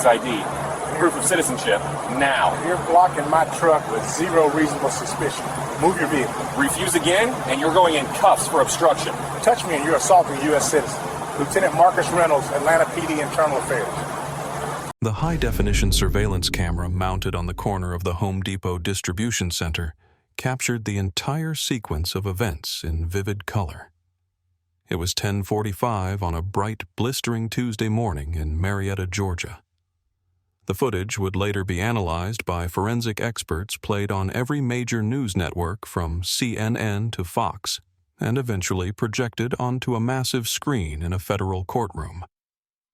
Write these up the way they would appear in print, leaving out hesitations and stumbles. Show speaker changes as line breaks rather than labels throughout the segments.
ID. Proof of citizenship, now.
You're blocking my truck with zero reasonable suspicion. Move your vehicle.
Refuse again, and you're going in cuffs for obstruction.
Touch me and you're assaulting a U.S. citizen. Lieutenant Marcus Reynolds, Atlanta PD Internal Affairs.
The high-definition surveillance camera mounted on the corner of the Home Depot distribution center captured the entire sequence of events in vivid color. It was 10:45 on a bright, blistering Tuesday morning in Marietta, Georgia. The footage would later be analyzed by forensic experts played on every major news network from CNN to Fox, and eventually projected onto a massive screen in a federal courtroom.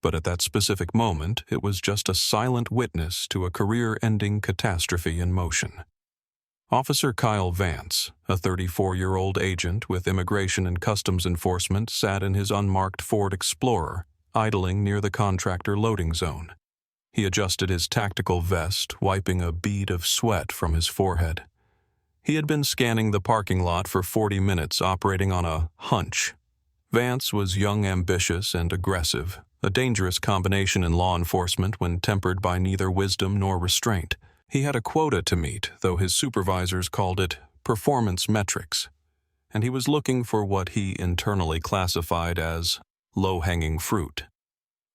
But at that specific moment, it was just a silent witness to a career-ending catastrophe in motion. Officer Kyle Vance, a 34-year-old agent with Immigration and Customs Enforcement, sat in his unmarked Ford Explorer, idling near the contractor loading zone. He adjusted his tactical vest, wiping a bead of sweat from his forehead. He had been scanning the parking lot for 40 minutes, operating on a hunch. Vance was young, ambitious, and aggressive, a dangerous combination in law enforcement when tempered by neither wisdom nor restraint. He had a quota to meet, though his supervisors called it performance metrics, and he was looking for what he internally classified as low-hanging fruit.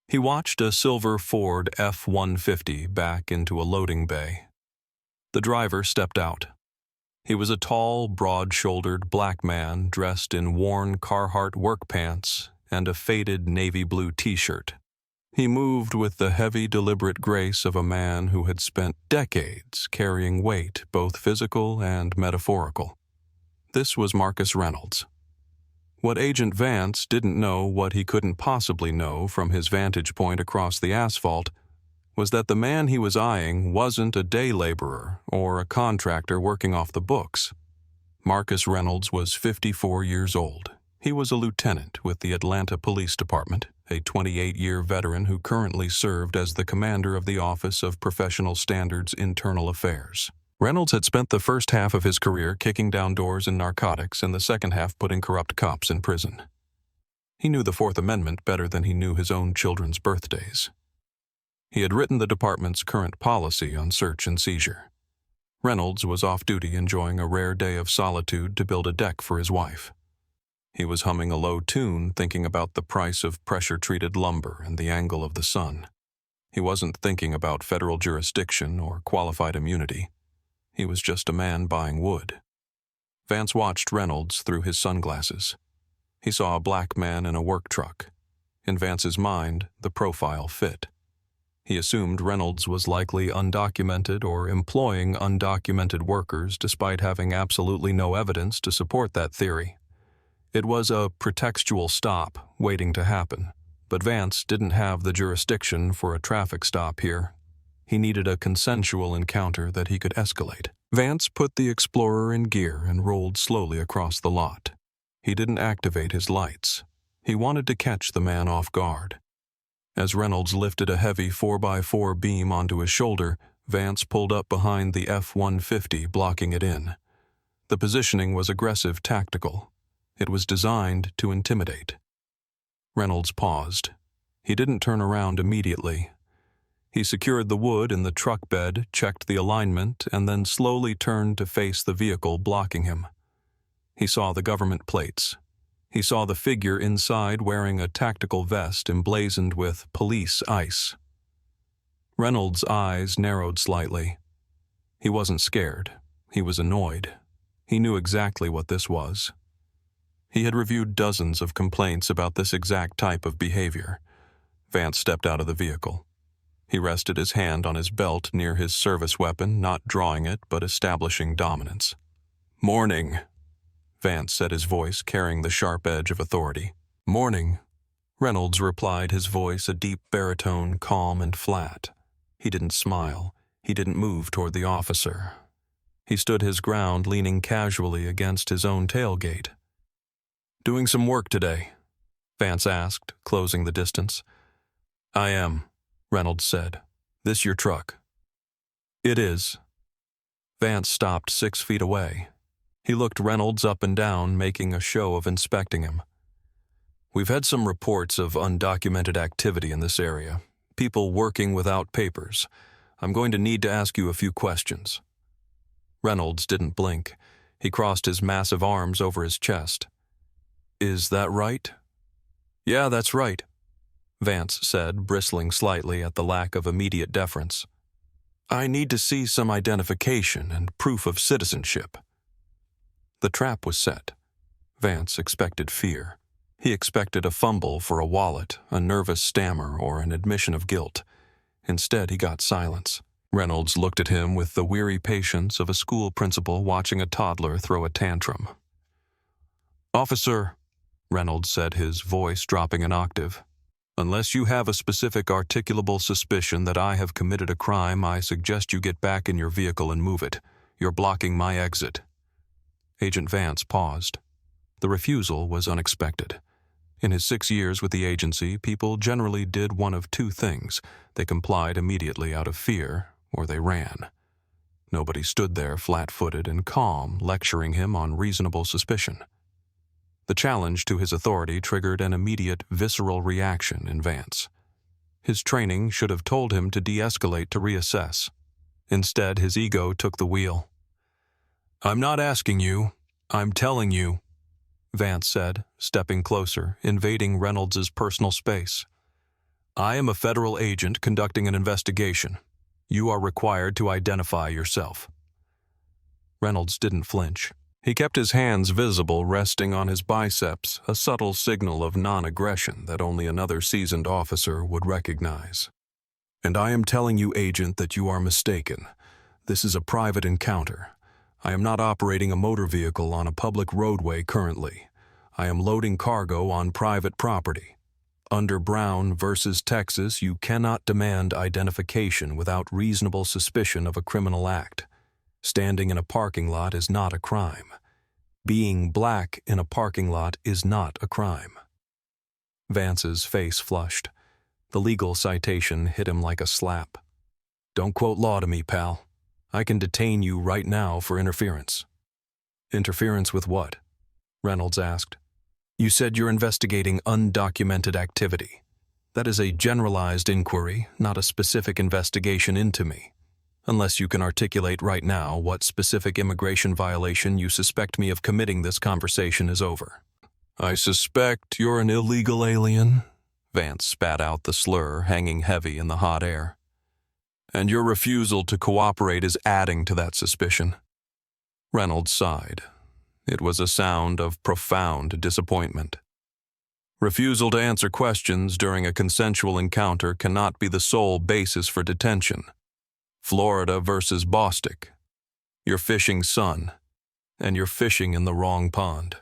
He watched a silver Ford F-150 back into a loading bay. The driver stepped out. He was a tall, broad-shouldered black man dressed in worn Carhartt work pants and a faded navy blue t-shirt. He moved with the heavy, deliberate grace of a man who had spent decades carrying weight, both physical and metaphorical. This was Marcus Reynolds. What Agent Vance didn't know, what he couldn't possibly know from his vantage point across the asphalt, was that the man he was eyeing wasn't a day laborer or a contractor working off the books. Marcus Reynolds was 54 years old. He was a lieutenant with the Atlanta Police Department, a 28-year veteran who currently served as the commander of the Office of Professional Standards Internal Affairs. Reynolds had spent the first half of his career kicking down doors in narcotics and the second half putting corrupt cops in prison. He knew the Fourth Amendment better than he knew his own children's birthdays. He had written the department's current policy on search and seizure. Reynolds was off-duty enjoying a rare day of solitude to build a deck for his wife. He was humming a low tune, thinking about the price of pressure-treated lumber and the angle of the sun. He wasn't thinking about federal jurisdiction or qualified immunity. He was just a man buying wood. Vance watched Reynolds through his sunglasses. He saw a black man in a work truck. In Vance's mind, the profile fit. He assumed Reynolds was likely undocumented or employing undocumented workers despite having absolutely no evidence to support that theory. It was a pretextual stop waiting to happen, but Vance didn't have the jurisdiction for a traffic stop here. He needed a consensual encounter that he could escalate. Vance put the Explorer in gear and rolled slowly across the lot. He didn't activate his lights. He wanted to catch the man off guard. As Reynolds lifted a heavy 4x4 beam onto his shoulder, Vance pulled up behind the F-150, blocking it in. The positioning was aggressive, tactical. It was designed to intimidate. Reynolds paused. He didn't turn around immediately. He secured the wood in the truck bed, checked the alignment, and then slowly turned to face the vehicle blocking him. He saw the government plates. He saw the figure inside wearing a tactical vest emblazoned with Police Ice. Reynolds' eyes narrowed slightly. He wasn't scared. He was annoyed. He knew exactly what this was. He had reviewed dozens of complaints about this exact type of behavior. Vance stepped out of the vehicle. He rested his hand on his belt near his service weapon, not drawing it, but establishing dominance. "Morning," Vance said, his voice carrying the sharp edge of authority. "Morning," Reynolds replied, his voice a deep baritone, calm and flat. He didn't smile. He didn't move toward the officer. He stood his ground, leaning casually against his own tailgate. "Doing some work today?" Vance asked, closing the distance. "I am," Reynolds said. "This your truck?" "It is." Vance stopped 6 feet away. He looked Reynolds up and down, making a show of inspecting him. "We've had some reports of undocumented activity in this area. people working without papers. I'm going to need to ask you a few questions." Reynolds didn't blink. He crossed his massive arms over his chest. "Is that right?" "Yeah, that's right," Vance said, bristling slightly at the lack of immediate deference. "I need to see some identification and proof of citizenship." The trap was set. Vance expected fear. He expected a fumble for a wallet, a nervous stammer, or an admission of guilt. Instead, he got silence. Reynolds looked at him with the weary patience of a school principal watching a toddler throw a tantrum. "Officer," Reynolds said, his voice dropping an octave, "unless you have a specific articulable suspicion that I have committed a crime, I suggest you get back in your vehicle and move it. You're blocking my exit." Agent Vance paused. The refusal was unexpected. In his 6 years with the agency, people generally did one of two things. They complied immediately out of fear, or they ran. Nobody stood there flat-footed and calm, lecturing him on reasonable suspicion. The challenge to his authority triggered an immediate, visceral reaction in Vance. His training should have told him to de-escalate to reassess. Instead, his ego took the wheel. "I'm not asking you, I'm telling you," Vance said, stepping closer, invading Reynolds' personal space. "I am a federal agent conducting an investigation. You are required to identify yourself." Reynolds didn't flinch. He kept his hands visible, resting on his biceps, a subtle signal of non-aggression that only another seasoned officer would recognize. "And I am telling you, Agent, that you are mistaken. This is a private encounter. I am not operating a motor vehicle on a public roadway currently. I am loading cargo on private property. Under Brown versus Texas, you cannot demand identification without reasonable suspicion of a criminal act. Standing in a parking lot is not a crime. Being black in a parking lot is not a crime." Vance's face flushed. The legal citation hit him like a slap. "Don't quote law to me, pal. I can detain you right now for interference." "Interference with what?" Reynolds asked. "You said you're investigating undocumented activity. That is a generalized inquiry, not a specific investigation into me. Unless you can articulate right now what specific immigration violation you suspect me of committing, this conversation is over." "I suspect you're an illegal alien," Vance spat out the slur, hanging heavy in the hot air. "And your refusal to cooperate is adding to that suspicion." Reynolds sighed. It was a sound of profound disappointment. Refusal to answer questions during a consensual encounter cannot be the sole basis for detention. Florida versus Bostick. You're fishing son, and you're fishing in the wrong pond.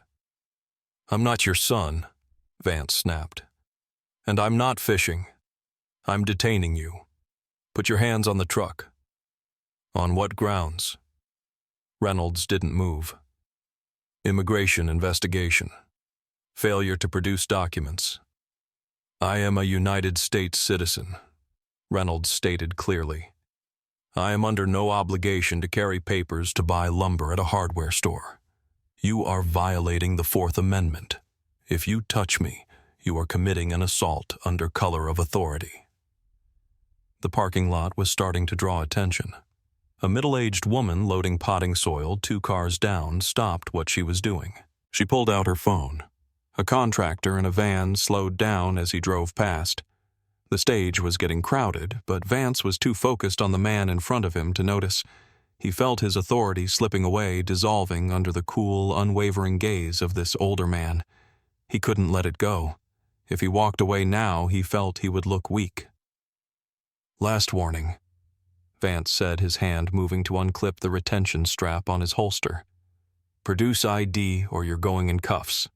"I'm not your son," Vance snapped. "And I'm not fishing. I'm detaining you. Put your hands on the truck." "On what grounds?" Reynolds didn't move. "Immigration investigation. Failure to produce documents." "I am a United States citizen," Reynolds stated clearly. "I am under no obligation to carry papers to buy lumber at a hardware store. You are violating the Fourth Amendment. If you touch me, you are committing an assault under color of authority." The parking lot was starting to draw attention. A middle-aged woman loading potting soil 2 cars down stopped what she was doing. She pulled out her phone. A contractor in a van slowed down as he drove past. The stage was getting crowded, but Vance was too focused on the man in front of him to notice. He felt his authority slipping away, dissolving under the cool, unwavering gaze of this older man. He couldn't let it go. If he walked away now, he felt he would look weak. "Last warning," Vance said, his hand moving to unclip the retention strap on his holster. "Produce ID or you're going in cuffs."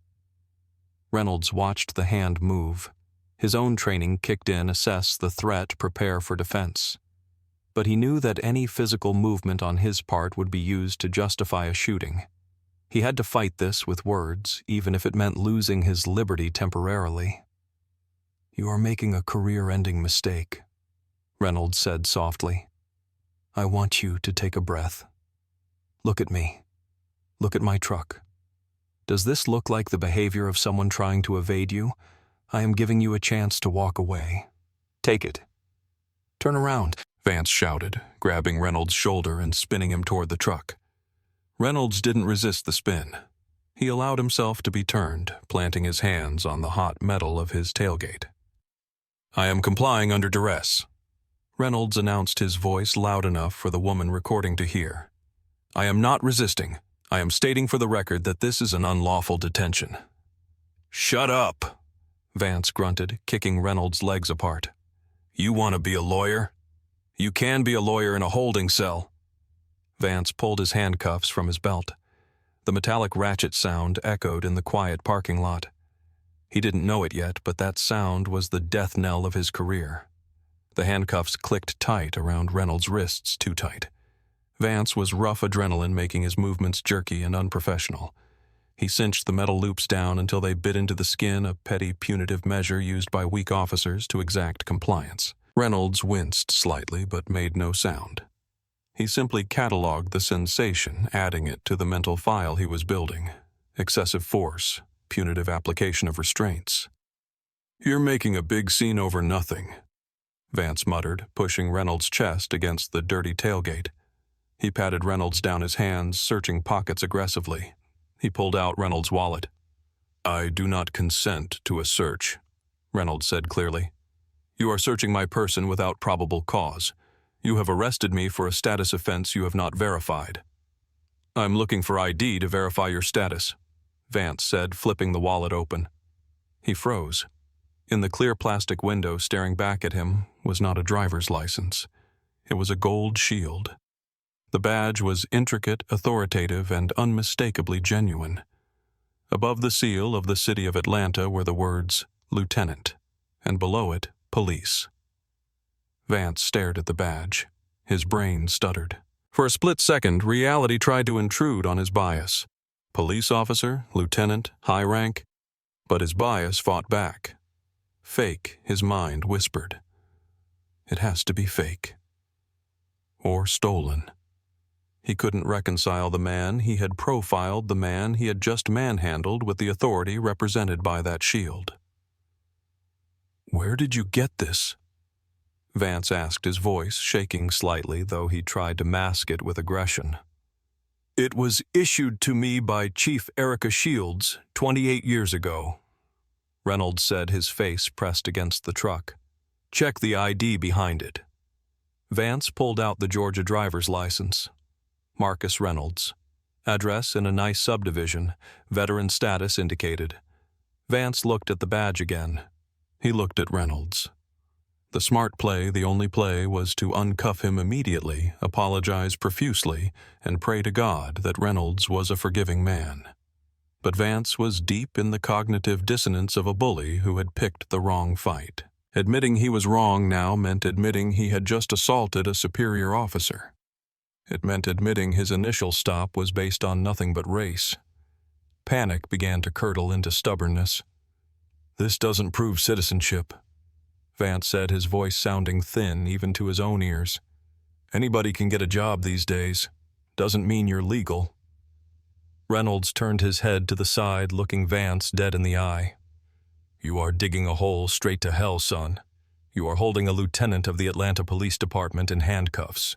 Reynolds watched the hand move. His own training kicked in, assess the threat, prepare for defense. But he knew that any physical movement on his part would be used to justify a shooting. He had to fight this with words, even if it meant losing his liberty temporarily. "You are making a career-ending mistake," Reynolds said softly. "I want you to take a breath. Look at me. Look at my truck. Does this look like the behavior of someone trying to evade you? I am giving you a chance to walk away. Take it. Turn around, Vance shouted, grabbing Reynolds' shoulder and spinning him toward the truck. Reynolds didn't resist the spin. He allowed himself to be turned, planting his hands on the hot metal of his tailgate. "I am complying under duress," Reynolds announced, his voice loud enough for the woman recording to hear. "I am not resisting. I am stating for the record that this is an unlawful detention." "Shut up," Vance grunted, kicking Reynolds' legs apart. "You want to be a lawyer? You can be a lawyer in a holding cell." Vance pulled his handcuffs from his belt. The metallic ratchet sound echoed in the quiet parking lot. He didn't know it yet, but that sound was the death knell of his career. The handcuffs clicked tight around Reynolds' wrists, too tight. Vance was rough adrenaline making his movements jerky and unprofessional. He cinched the metal loops down until they bit into the skin, a petty punitive measure used by weak officers to exact compliance. Reynolds winced slightly but made no sound. He simply cataloged the sensation, adding it to the mental file he was building. Excessive force, punitive application of restraints. "You're making a big scene over nothing," Vance muttered, pushing Reynolds' chest against the dirty tailgate. He patted Reynolds down his hands, searching pockets aggressively. He pulled out Reynolds' wallet. "I do not consent to a search," Reynolds said clearly. "You are searching my person without probable cause. You have arrested me for a status offense you have not verified." "I'm looking for ID to verify your status," Vance said, flipping the wallet open. He froze. In the clear plastic window staring back at him was not a driver's license. It was a gold shield. The badge was intricate, authoritative, and unmistakably genuine. Above the seal of the city of Atlanta were the words, "Lieutenant," and below it, "Police." Vance stared at the badge. His brain stuttered. For a split second, reality tried to intrude on his bias. Police officer, lieutenant, high rank. But his bias fought back. Fake, his mind whispered. It has to be fake. Or stolen. He couldn't reconcile the man he had profiled, the man he had just manhandled, with the authority represented by that shield. "Where did you get this?" Vance asked, his voice shaking slightly, though he tried to mask it with aggression. "It was issued to me by Chief Erica Shields 28 years ago," Reynolds said, his face pressed against the truck. "Check the ID behind it." Vance pulled out the Georgia driver's license. Marcus Reynolds. Address in a nice subdivision. Veteran status indicated. Vance looked at the badge again. He looked at Reynolds. The smart play, the only play, was to uncuff him immediately, apologize profusely, and pray to God that Reynolds was a forgiving man. But Vance was deep in the cognitive dissonance of a bully who had picked the wrong fight. Admitting he was wrong now meant admitting he had just assaulted a superior officer. It meant admitting his initial stop was based on nothing but race. Panic began to curdle into stubbornness. "This doesn't prove citizenship," Vance said, his voice sounding thin even to his own ears. "Anybody can get a job these days. Doesn't mean you're legal." Reynolds turned his head to the side, looking Vance dead in the eye. "You are digging a hole straight to hell, son. You are holding a lieutenant of the Atlanta Police Department in handcuffs.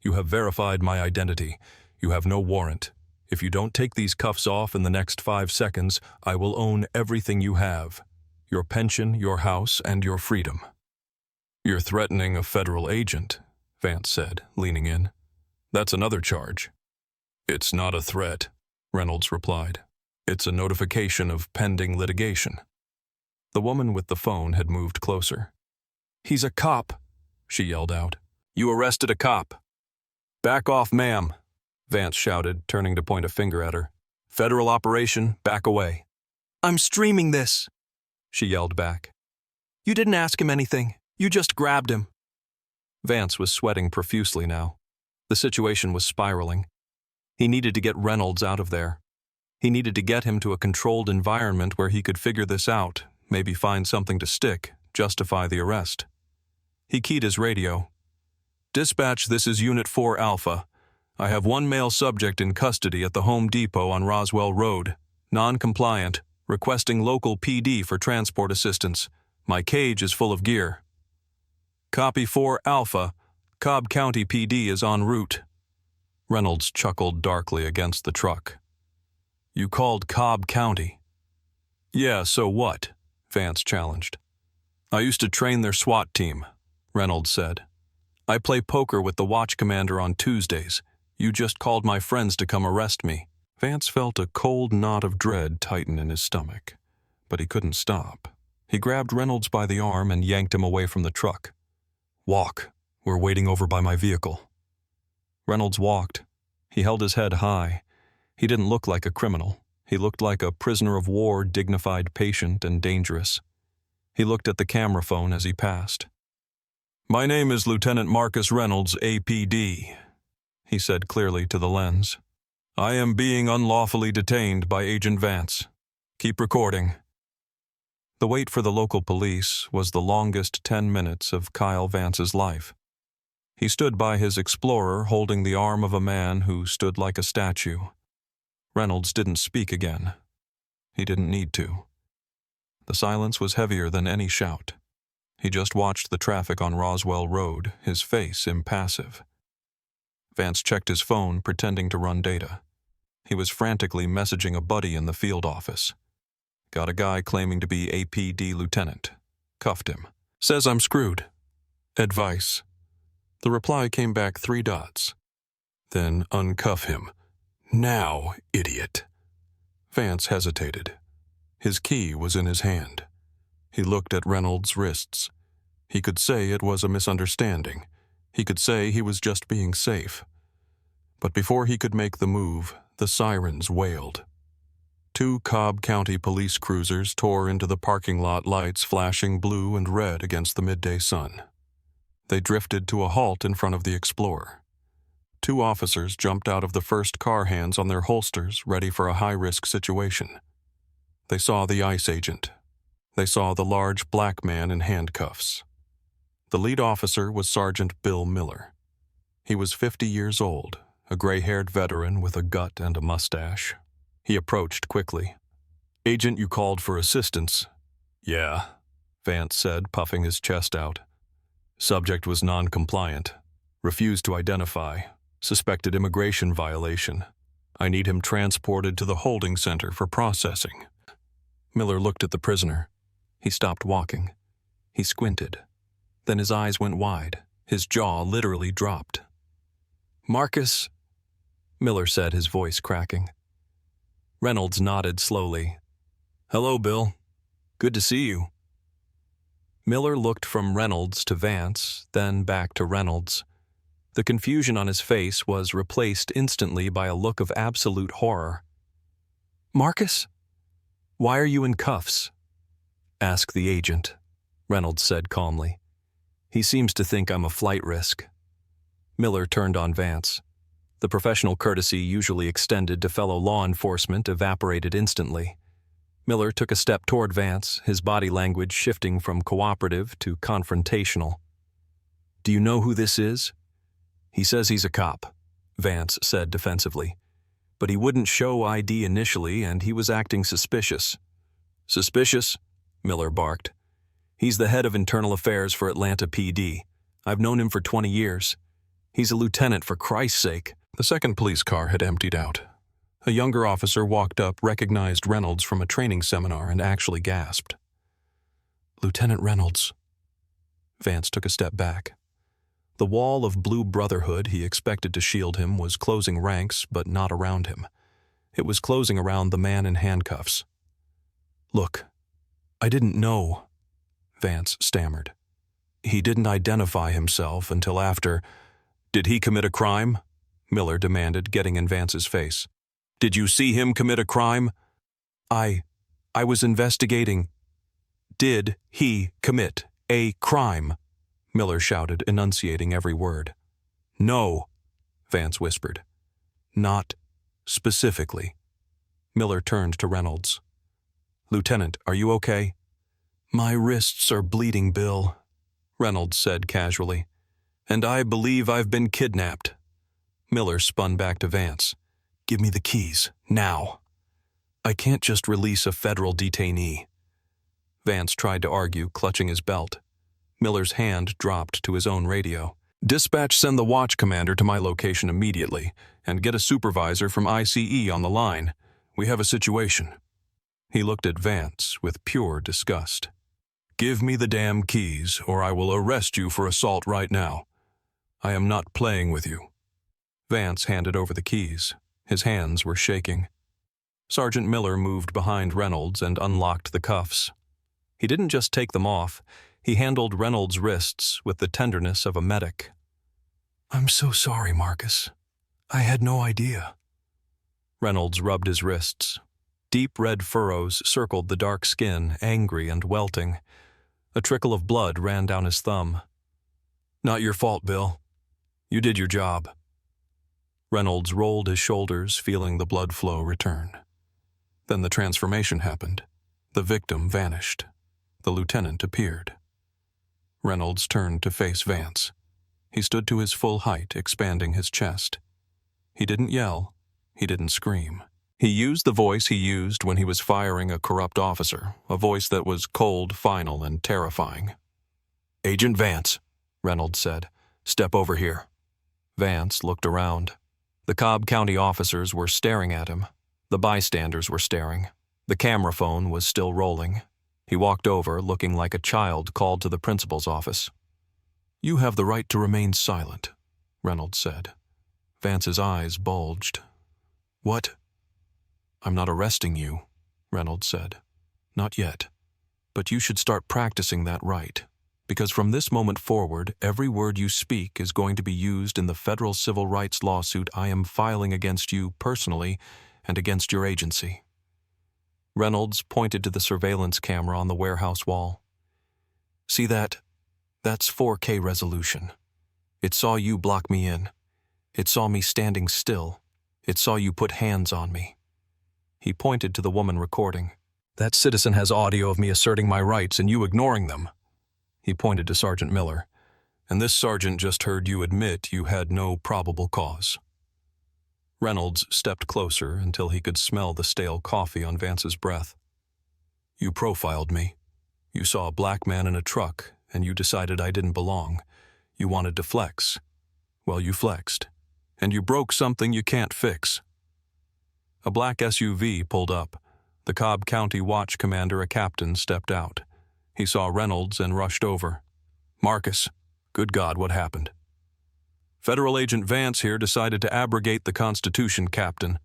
You have verified my identity. You have no warrant. If you don't take these cuffs off in the next 5 seconds, I will own everything you have. Your pension, your house, and your freedom." "You're threatening a federal agent," Vance said, leaning in. "That's another charge." "It's not a threat," Reynolds replied. "It's a notification of pending litigation." The woman with the phone had moved closer. "He's a cop," she yelled out. "You arrested a cop." "Back off, ma'am," Vance shouted, turning to point a finger at her. "Federal operation, back away." "I'm streaming this," she yelled back. "You didn't ask him anything. You just grabbed him." Vance was sweating profusely now. The situation was spiraling. He needed to get Reynolds out of there. He needed to get him to a controlled environment where he could figure this out, maybe find something to stick, justify the arrest. He keyed his radio. "Dispatch, this is Unit 4 Alpha. I have one male subject in custody at the Home Depot on Roswell Road. Non-compliant. Requesting local PD for transport assistance. My cage is full of gear." Copy 4 Alpha. Cobb County PD is en route. Reynolds chuckled darkly against the truck. You called Cobb County? Yeah, so what? Vance challenged. I used to train their SWAT team, Reynolds said. I play poker with the watch commander on Tuesdays. You just called my friends to come arrest me. Vance felt a cold knot of dread tighten in his stomach, but he couldn't stop. He grabbed Reynolds by the arm and yanked him away from the truck. Walk. We're waiting over by my vehicle. Reynolds walked. He held his head high. He didn't look like a criminal. He looked like a prisoner of war, dignified, patient, and dangerous. He looked at the camera phone as he passed. My name is Lieutenant Marcus Reynolds, APD, he said clearly to the lens. I am being unlawfully detained by Agent Vance. Keep recording. The wait for the local police was the longest 10 minutes of Kyle Vance's life. He stood by his Explorer holding the arm of a man who stood like a statue. Reynolds didn't speak again. He didn't need to. The silence was heavier than any shout. He just watched the traffic on Roswell Road, his face impassive. Vance checked his phone, pretending to run data. He was frantically messaging a buddy in the field office. Got a guy claiming to be APD lieutenant. Cuffed him. Says I'm screwed. Advice. The reply came back 3 dots. Then uncuff him. Now, idiot. Vance hesitated. His key was in his hand. He looked at Reynolds' wrists. He could say it was a misunderstanding. He could say he was just being safe. But before he could make the move, the sirens wailed. 2 Cobb County police cruisers tore into the parking lot, lights flashing blue and red against the midday sun. They drifted to a halt in front of the Explorer. 2 officers jumped out of the first car, hands on their holsters, ready for a high-risk situation. They saw the ICE agent. They saw the large black man in handcuffs. The lead officer was Sergeant Bill Miller. He was 50 years old, a gray-haired veteran with a gut and a mustache. He approached quickly. Agent, you called for assistance. Yeah, Vance said, puffing his chest out. Subject was non-compliant. Refused to identify. Suspected immigration violation. I need him transported to the holding center for processing. Miller looked at the prisoner. He stopped walking. He squinted. Then his eyes went wide. His jaw literally dropped. Marcus, Miller said, his voice cracking. Reynolds nodded slowly. Hello, Bill. Good to see you. Miller looked from Reynolds to Vance, then back to Reynolds. The confusion on his face was replaced instantly by a look of absolute horror. Marcus? Why are you in cuffs? Ask the agent, Reynolds said calmly. He seems to think I'm a flight risk. Miller turned on Vance. The professional courtesy usually extended to fellow law enforcement evaporated instantly. Miller took a step toward Vance, his body language shifting from cooperative to confrontational. Do you know who this is? He says he's a cop, Vance said defensively. But he wouldn't show ID initially, and he was acting suspicious. Suspicious? Miller barked. He's the head of internal affairs for Atlanta PD. I've known him for 20 years. He's a lieutenant, for Christ's sake. The second police car had emptied out. A younger officer walked up, recognized Reynolds from a training seminar, and actually gasped. Lieutenant Reynolds. Vance took a step back. The wall of blue brotherhood he expected to shield him was closing ranks, but not around him. It was closing around the man in handcuffs. Look, I didn't know, Vance stammered. He didn't identify himself until after. Did he commit a crime? Miller demanded, getting in Vance's face. Did you see him commit a crime? I was investigating. Did he commit a crime? Miller shouted, enunciating every word. No, Vance whispered. Not specifically. Miller turned to Reynolds. Lieutenant, are you okay? My wrists are bleeding, Bill, Reynolds said casually. And I believe I've been kidnapped. Miller spun back to Vance. Give me the keys, now. I can't just release a federal detainee. Vance tried to argue, clutching his belt. Miller's hand dropped to his own radio. "Dispatch, send the watch commander to my location immediately, and get a supervisor from ICE on the line. We have a situation." He looked at Vance with pure disgust. "Give me the damn keys, or I will arrest you for assault right now. I am not playing with you." Vance handed over the keys. His hands were shaking. Sergeant Miller moved behind Reynolds and unlocked the cuffs. He didn't just take them off, he handled Reynolds' wrists with the tenderness of a medic. "I'm so sorry, Marcus. I had no idea." Reynolds rubbed his wrists. Deep red furrows circled the dark skin, angry and welting. A trickle of blood ran down his thumb. "Not your fault, Bill. You did your job." Reynolds rolled his shoulders, feeling the blood flow return. Then the transformation happened. The victim vanished. The lieutenant appeared. Reynolds turned to face Vance. He stood to his full height, expanding his chest. He didn't yell. He didn't scream. He used the voice he used when he was firing a corrupt officer, a voice that was cold, final, and terrifying. "Agent Vance," Reynolds said, "step over here." Vance looked around. The Cobb County officers were staring at him. The bystanders were staring. The camera phone was still rolling. He walked over, looking like a child called to the principal's office. "You have the right to remain silent," Reynolds said. Vance's eyes bulged. "What?" "I'm not arresting you," Reynolds said. "Not yet. But you should start practicing that right, because from this moment forward, every word you speak is going to be used in the federal civil rights lawsuit I am filing against you personally and against your agency." Reynolds pointed to the surveillance camera on the warehouse wall. "See that? That's 4K resolution. It saw you block me in. It saw me standing still. It saw you put hands on me." He pointed to the woman recording. "That citizen has audio of me asserting my rights and you ignoring them." He pointed to Sergeant Miller. "And this sergeant just heard you admit you had no probable cause." Reynolds stepped closer until he could smell the stale coffee on Vance's breath. "You profiled me. You saw a black man in a truck, and you decided I didn't belong. You wanted to flex. Well, you flexed. And you broke something you can't fix." A black SUV pulled up. The Cobb County watch commander, a captain, stepped out. He saw Reynolds and rushed over. "Marcus, good God, what happened?" "Federal Agent Vance here decided to abrogate the Constitution, Captain,"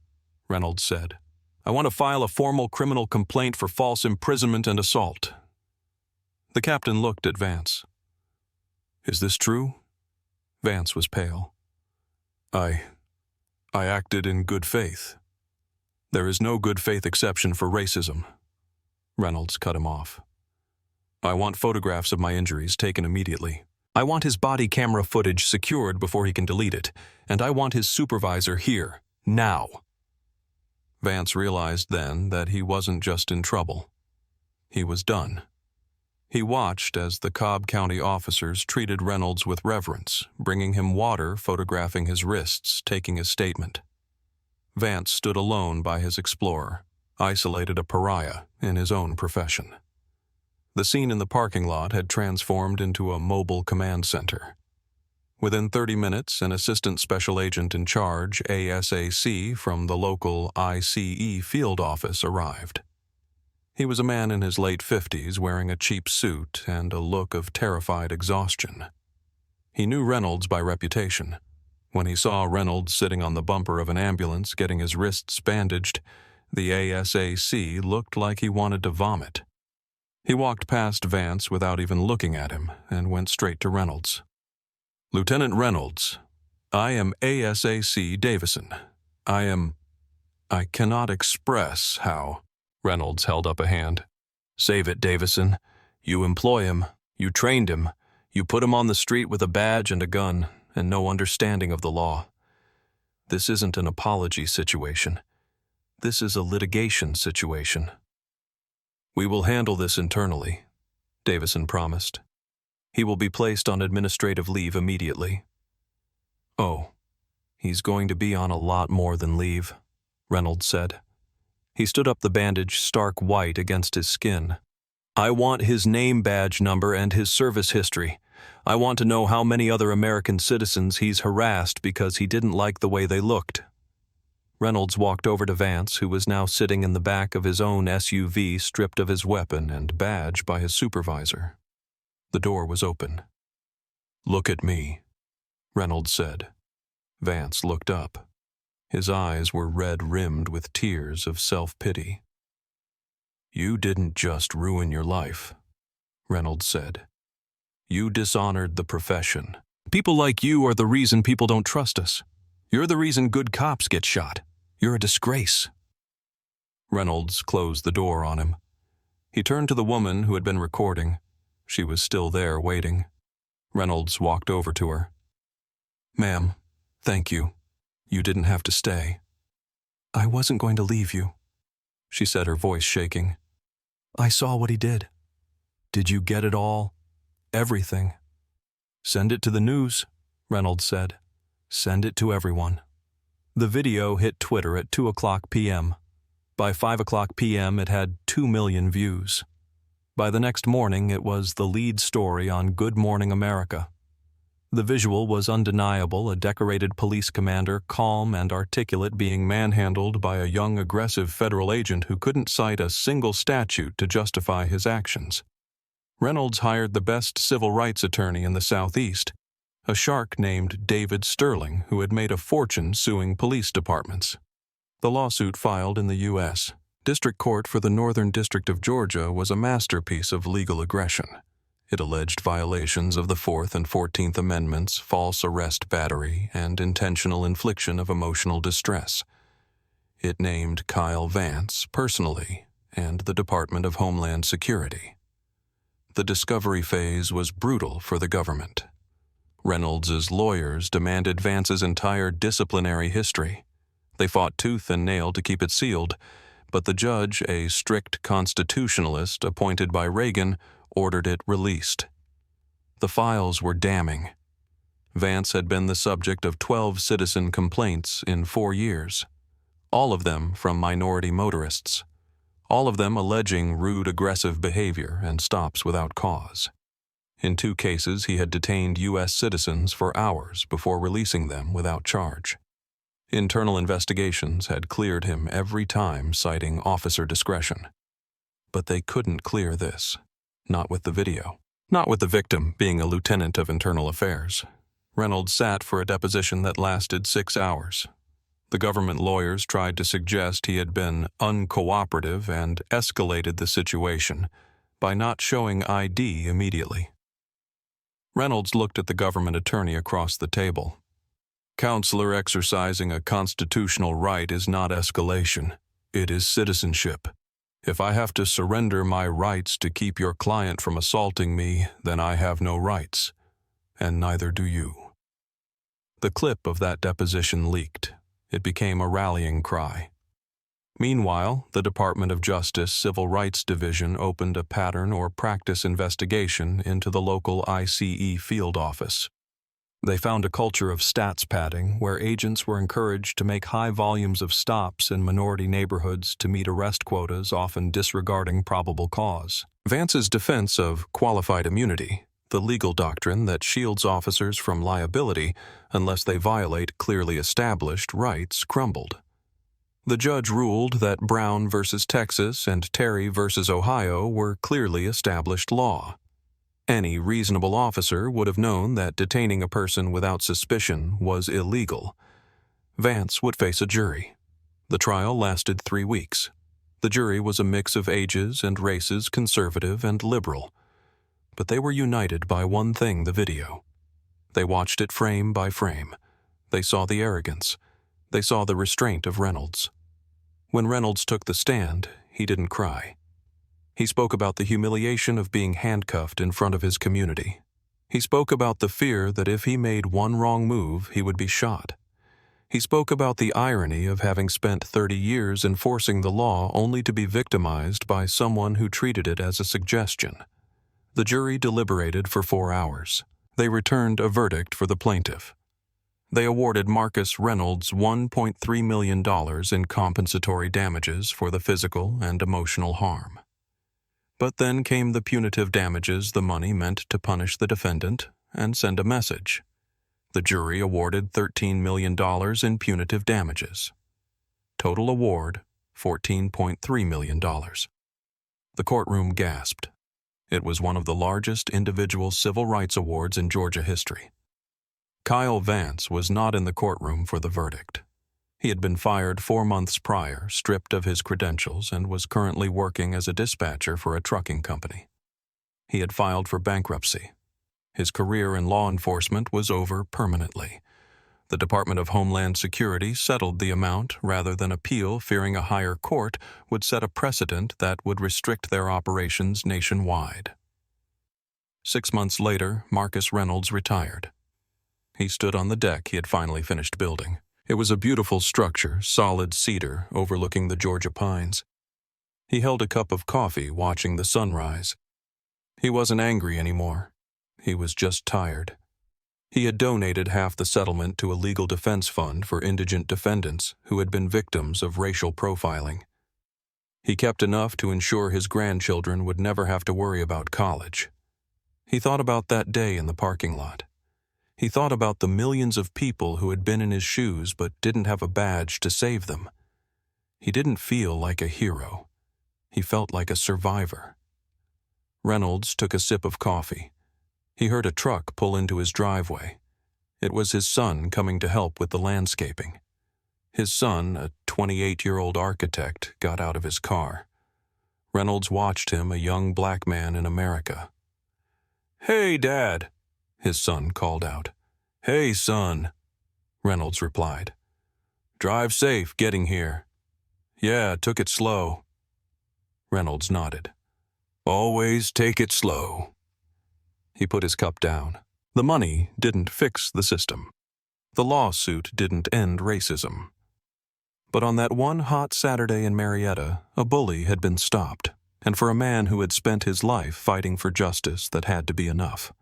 Reynolds said. "I want to file a formal criminal complaint for false imprisonment and assault." The captain looked at Vance. "Is this true?" Vance was pale. I acted in good faith." "There is no good faith exception for racism." Reynolds cut him off. "I want photographs of my injuries taken immediately. I want his body camera footage secured before he can delete it, and I want his supervisor here, now." Vance realized then that he wasn't just in trouble. He was done. He watched as the Cobb County officers treated Reynolds with reverence, bringing him water, photographing his wrists, taking his statement. Vance stood alone by his explorer, isolated a pariah in his own profession. The scene in the parking lot had transformed into a mobile command center. Within 30 minutes, an assistant special agent in charge, ASAC, from the local ICE field office arrived. He was a man in his late 50s wearing a cheap suit and a look of terrified exhaustion. He knew Reynolds by reputation. When he saw Reynolds sitting on the bumper of an ambulance getting his wrists bandaged, the ASAC looked like he wanted to vomit. He walked past Vance without even looking at him and went straight to Reynolds. "Lieutenant Reynolds, I am ASAC Davison. I cannot express how." Reynolds held up a hand. "Save it, Davison. You employ him. You trained him. You put him on the street with a badge and a gun and no understanding of the law. This isn't an apology situation. This is a litigation situation." "We will handle this internally," Davison promised. "He will be placed on administrative leave immediately." "Oh, he's going to be on a lot more than leave," Reynolds said. He stood up, the bandage stark white against his skin. I want his name badge number and his service history. I want to know how many other American citizens he's harassed because he didn't like the way they looked. Reynolds walked over to Vance, who was now sitting in the back of his own SUV, stripped of his weapon and badge by his supervisor. The door was open. "Look at me," Reynolds said. Vance looked up. His eyes were red-rimmed with tears of self-pity. "You didn't just ruin your life," Reynolds said. "You dishonored the profession. People like you are the reason people don't trust us. You're the reason good cops get shot. You're a disgrace." Reynolds closed the door on him. He turned to the woman who had been recording. She was still there waiting. Reynolds walked over to her. "Ma'am, thank you. You didn't have to stay." "I wasn't going to leave you," she said, her voice shaking. "I saw what he did." "Did you get it all? Everything?" "Send it to the news," Reynolds said. "Send it to everyone." The video hit Twitter at 2:00 p.m. By 5:00 p.m. it had 2 million views. By the next morning, it was the lead story on Good Morning America. The visual was undeniable, a decorated police commander, calm and articulate, being manhandled by a young, aggressive federal agent who couldn't cite a single statute to justify his actions. Reynolds hired the best civil rights attorney in the Southeast, a shark named David Sterling, who had made a fortune suing police departments. The lawsuit filed in the U.S. District Court for the Northern District of Georgia was a masterpiece of legal aggression. It alleged violations of the 4th and 14th Amendments, false arrest battery, and intentional infliction of emotional distress. It named Kyle Vance personally and the Department of Homeland Security. The discovery phase was brutal for the government. Reynolds' lawyers demanded Vance's entire disciplinary history. They fought tooth and nail to keep it sealed, but the judge, a strict constitutionalist appointed by Reagan, ordered it released. The files were damning. Vance had been the subject of 12 citizen complaints in 4 years, all of them from minority motorists, all of them alleging rude, aggressive behavior and stops without cause. In 2 cases, he had detained U.S. citizens for hours before releasing them without charge. Internal investigations had cleared him every time, citing officer discretion. But they couldn't clear this. Not with the video. Not with the victim being a lieutenant of internal affairs. Reynolds sat for a deposition that lasted 6 hours. The government lawyers tried to suggest he had been uncooperative and escalated the situation by not showing ID immediately. Reynolds looked at the government attorney across the table. "Counselor, exercising a constitutional right is not escalation. It is citizenship. If I have to surrender my rights to keep your client from assaulting me, then I have no rights, and neither do you." The clip of that deposition leaked. It became a rallying cry. Meanwhile, the Department of Justice Civil Rights Division opened a pattern or practice investigation into the local ICE field office. They found a culture of stats padding where agents were encouraged to make high volumes of stops in minority neighborhoods to meet arrest quotas, often disregarding probable cause. Vance's defense of qualified immunity, the legal doctrine that shields officers from liability unless they violate clearly established rights, crumbled. The judge ruled that Brown v. Texas and Terry v. Ohio were clearly established law. Any reasonable officer would have known that detaining a person without suspicion was illegal. Vance would face a jury. The trial lasted 3 weeks. The jury was a mix of ages and races, conservative and liberal. But they were united by one thing: the video. They watched it frame by frame. They saw the arrogance. They saw the restraint of Reynolds. When Reynolds took the stand, he didn't cry. He spoke about the humiliation of being handcuffed in front of his community. He spoke about the fear that if he made one wrong move, he would be shot. He spoke about the irony of having spent 30 years enforcing the law only to be victimized by someone who treated it as a suggestion. The jury deliberated for 4 hours. They returned a verdict for the plaintiff. They awarded Marcus Reynolds $1.3 million in compensatory damages for the physical and emotional harm. But then came the punitive damages the money meant to punish the defendant and send a message. The jury awarded $13 million in punitive damages. Total award, $14.3 million. The courtroom gasped. It was one of the largest individual civil rights awards in Georgia history. Kyle Vance was not in the courtroom for the verdict. He had been fired 4 months prior, stripped of his credentials, and was currently working as a dispatcher for a trucking company. He had filed for bankruptcy. His career in law enforcement was over permanently. The Department of Homeland Security settled the amount rather than appeal, fearing a higher court would set a precedent that would restrict their operations nationwide. 6 months later, Marcus Reynolds retired. He stood on the deck he had finally finished building. It was a beautiful structure, solid cedar, overlooking the Georgia pines. He held a cup of coffee, watching the sunrise. He wasn't angry anymore. He was just tired. He had donated half the settlement to a legal defense fund for indigent defendants who had been victims of racial profiling. He kept enough to ensure his grandchildren would never have to worry about college. He thought about that day in the parking lot. He thought about the millions of people who had been in his shoes but didn't have a badge to save them. He didn't feel like a hero. He felt like a survivor. Reynolds took a sip of coffee. He heard a truck pull into his driveway. It was his son coming to help with the landscaping. His son, a 28-year-old architect, got out of his car. Reynolds watched him, a young black man in America. "Hey, Dad," his son called out. "Hey, son," Reynolds replied. "Drive safe getting here." "Yeah, took it slow." Reynolds nodded. "Always take it slow." He put his cup down. The money didn't fix the system. The lawsuit didn't end racism. But on that one hot Saturday in Marietta, a bully had been stopped, and for a man who had spent his life fighting for justice, that had to be enough.